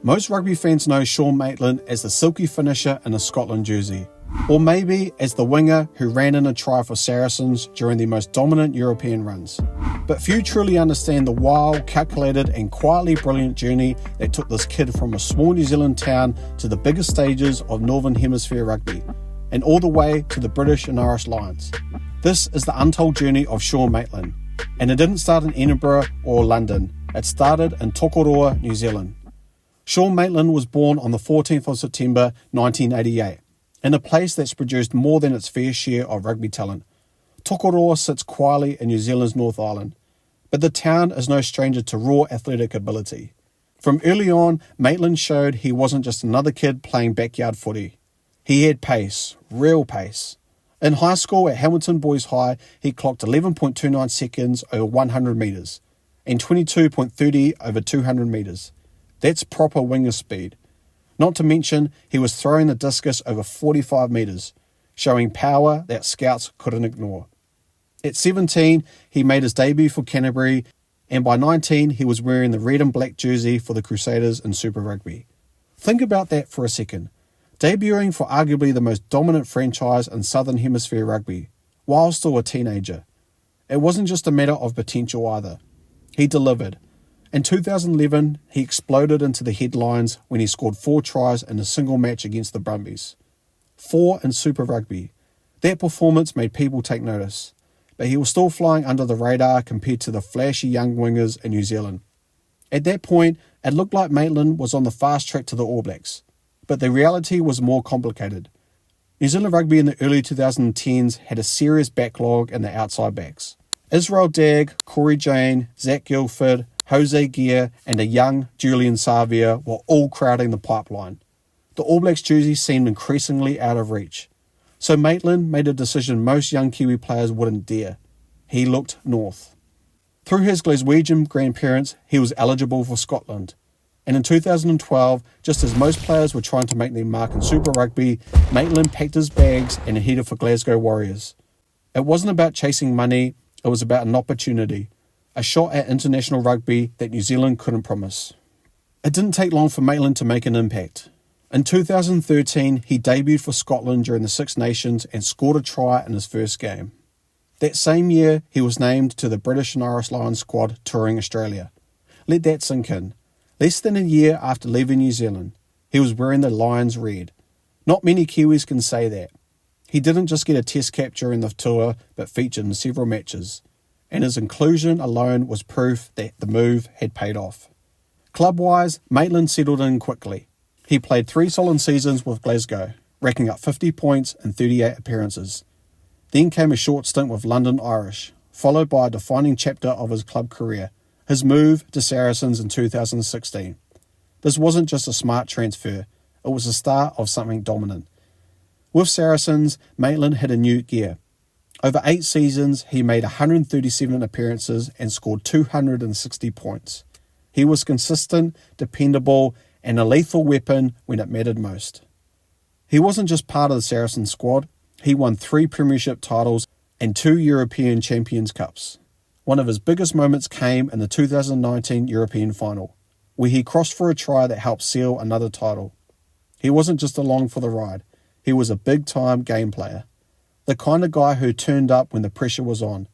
Most rugby fans know Sean Maitland as the silky finisher in a Scotland jersey, or maybe as the winger who ran in a try for Saracens during the most dominant European runs. But few truly understand the wild, calculated and quietly brilliant journey that took this kid from a small New Zealand town to the biggest stages of Northern Hemisphere rugby, and all the way to the British and Irish Lions. This is the untold journey of Sean Maitland, and it didn't start in Edinburgh or London. It started in Tokoroa, New Zealand. Sean Maitland was born on the 14th of September 1988, in a place that's produced more than its fair share of rugby talent. Tokoroa sits quietly in New Zealand's North Island, but the town is no stranger to raw athletic ability. From early on, Maitland showed he wasn't just another kid playing backyard footy. He had pace, real pace. In high school at Hamilton Boys High, he clocked 11.29 seconds over 100 metres and 22.30 over 200 metres. That's proper winger speed. Not to mention, he was throwing the discus over 45 metres, showing power that scouts couldn't ignore. At 17, he made his debut for Canterbury, and by 19, he was wearing the red and black jersey for the Crusaders in Super Rugby. Think about that for a second. Debuting for arguably the most dominant franchise in Southern Hemisphere rugby, while still a teenager. It wasn't just a matter of potential either. He delivered. In 2011, he exploded into the headlines when he scored 4 tries in a single match against the Brumbies. 4 in Super Rugby. That performance made people take notice, but he was still flying under the radar compared to the flashy young wingers in New Zealand. At that point, it looked like Maitland was on the fast track to the All Blacks, but the reality was more complicated. New Zealand rugby in the early 2010s had a serious backlog in the outside backs. Israel Dagg, Corey Jane, Zach Guilford, Jose Gear and a young Julian Savia were all crowding the pipeline. The All Blacks jersey seemed increasingly out of reach. So Maitland made a decision most young Kiwi players wouldn't dare. He looked north. Through his Glaswegian grandparents, he was eligible for Scotland. And in 2012, just as most players were trying to make their mark in Super Rugby, Maitland packed his bags and headed for Glasgow Warriors. It wasn't about chasing money, it was about an opportunity. A shot at international rugby that New Zealand couldn't promise. It didn't take long for Maitland to make an impact. In 2013, he debuted for Scotland during the Six Nations and scored a try in his first game. That same year, he was named to the British and Irish Lions squad touring Australia. Let that sink in. Less than a year after leaving New Zealand, he was wearing the Lions red. Not many Kiwis can say that. He didn't just get a test cap during the tour, but featured in several matches. And his inclusion alone was proof that the move had paid off. Club-wise, Maitland settled in quickly. He played 3 solid seasons with Glasgow, racking up 50 points in 38 appearances. Then came a short stint with London Irish, followed by a defining chapter of his club career, his move to Saracens in 2016. This wasn't just a smart transfer, it was the start of something dominant. With Saracens, Maitland hit a new gear. Over 8 seasons, he made 137 appearances and scored 260 points. He was consistent, dependable, and a lethal weapon when it mattered most. He wasn't just part of the Saracens squad, he won 3 premiership titles and 2 European Champions Cups. One of his biggest moments came in the 2019 European final, where he crossed for a try that helped seal another title. He wasn't just along for the ride, he was a big-time game player. The kind of guy who turned up when the pressure was on.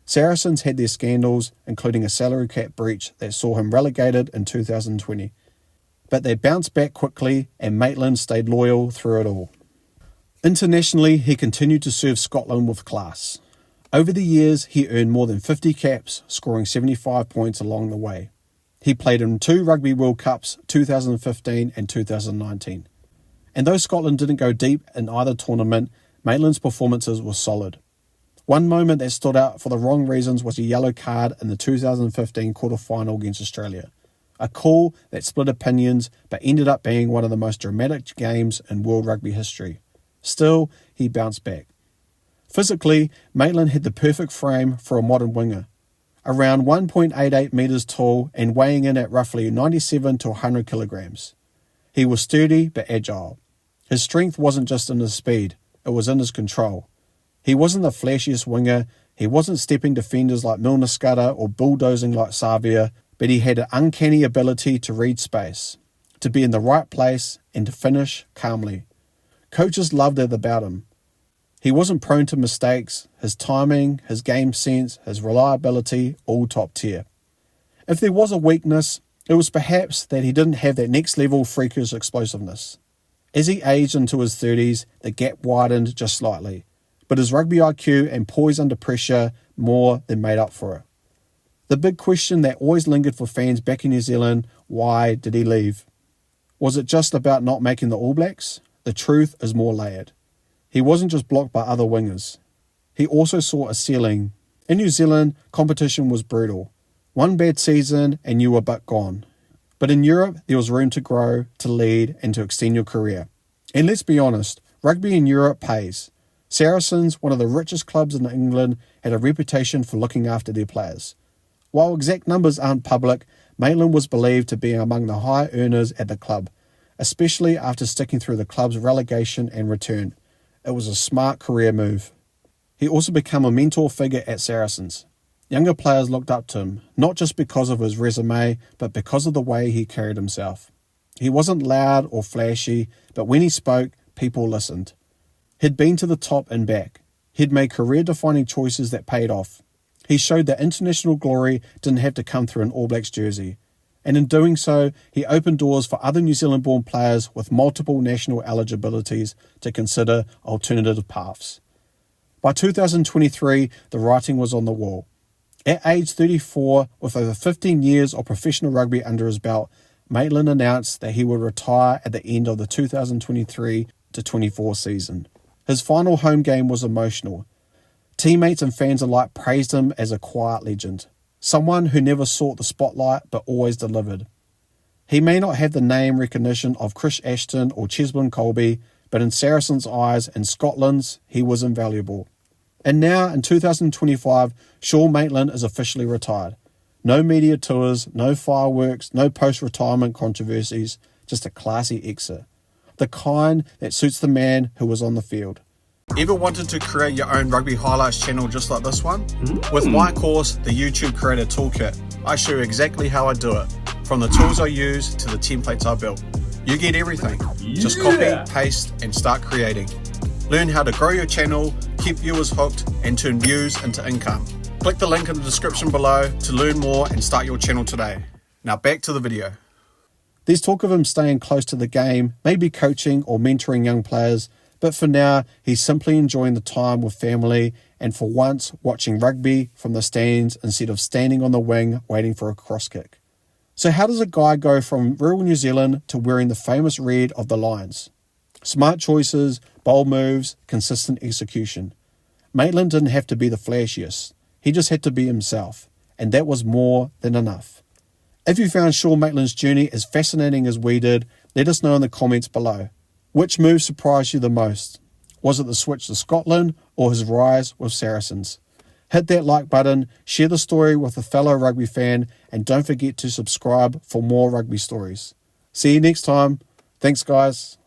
Saracens had their scandals, including a salary cap breach that saw him relegated in 2020. But they bounced back quickly and Maitland stayed loyal through it all. Internationally, he continued to serve Scotland with class. Over the years, he earned more than 50 caps, scoring 75 points along the way. He played in 2 Rugby World Cups, 2015 and 2019. And though Scotland didn't go deep in either tournament, Maitland's performances were solid. One moment that stood out for the wrong reasons was a yellow card in the 2015 quarter-final against Australia. A call that split opinions but ended up being one of the most dramatic games in world rugby history. Still, he bounced back. Physically, Maitland had the perfect frame for a modern winger. Around 1.88 metres tall and weighing in at roughly 97 to 100 kilograms. He was sturdy but agile. His strength wasn't just in his speed. It was in his control. He wasn't the flashiest winger, he wasn't stepping defenders like Milner Scudder or bulldozing like Savia, but he had an uncanny ability to read space, to be in the right place, and to finish calmly. Coaches loved it about him. He wasn't prone to mistakes, his timing, his game sense, his reliability, all top tier. If there was a weakness, it was perhaps that he didn't have that next level freakish explosiveness. As he aged into his 30s, the gap widened just slightly, but his rugby IQ and poise under pressure more than made up for it. The big question that always lingered for fans back in New Zealand, why did he leave? Was it just about not making the All Blacks? The truth is more layered. He wasn't just blocked by other wingers. He also saw a ceiling. In New Zealand, competition was brutal. One bad season and you were but gone. But in Europe, there was room to grow, to lead, and to extend your career. And let's be honest, rugby in Europe pays. Saracens, one of the richest clubs in England, had a reputation for looking after their players. While exact numbers aren't public, Maitland was believed to be among the high earners at the club, especially after sticking through the club's relegation and return. It was a smart career move. He also became a mentor figure at Saracens. Younger players looked up to him, not just because of his resume, but because of the way he carried himself. He wasn't loud or flashy, but when he spoke, people listened. He'd been to the top and back. He'd made career-defining choices that paid off. He showed that international glory didn't have to come through an All Blacks jersey. And in doing so, he opened doors for other New Zealand-born players with multiple national eligibilities to consider alternative paths. By 2023, the writing was on the wall. At age 34, with over 15 years of professional rugby under his belt, Maitland announced that he would retire at the end of the 2023-24 season. His final home game was emotional. Teammates and fans alike praised him as a quiet legend, someone who never sought the spotlight but always delivered. He may not have the name recognition of Chris Ashton or Cheslin Colby, but in Saracens' eyes and Scotland's, he was invaluable. And now, in 2025, Sean Maitland is officially retired. No media tours, no fireworks, no post-retirement controversies, just a classy exit. The kind that suits the man who was on the field. Ever wanted to create your own Rugby Highlights channel just like this one? With my course, the YouTube Creator Toolkit, I show you exactly how I do it, from the tools I use to the templates I built. You get everything. Just copy, paste, and start creating. Learn how to grow your channel, keep viewers hooked, and turn views into income. Click the link in the description below to learn more and start your channel today. Now back to the video. There's talk of him staying close to the game, maybe coaching or mentoring young players, but for now, he's simply enjoying the time with family and for once watching rugby from the stands instead of standing on the wing waiting for a cross kick. So how does a guy go from rural New Zealand to wearing the famous red of the Lions? Smart choices, bold moves, consistent execution. Maitland didn't have to be the flashiest. He just had to be himself, and that was more than enough. If you found Sean Maitland's journey as fascinating as we did, let us know in the comments below. Which move surprised you the most? Was it the switch to Scotland or his rise with Saracens? Hit that like button, share the story with a fellow rugby fan, and don't forget to subscribe for more rugby stories. See you next time. Thanks, guys.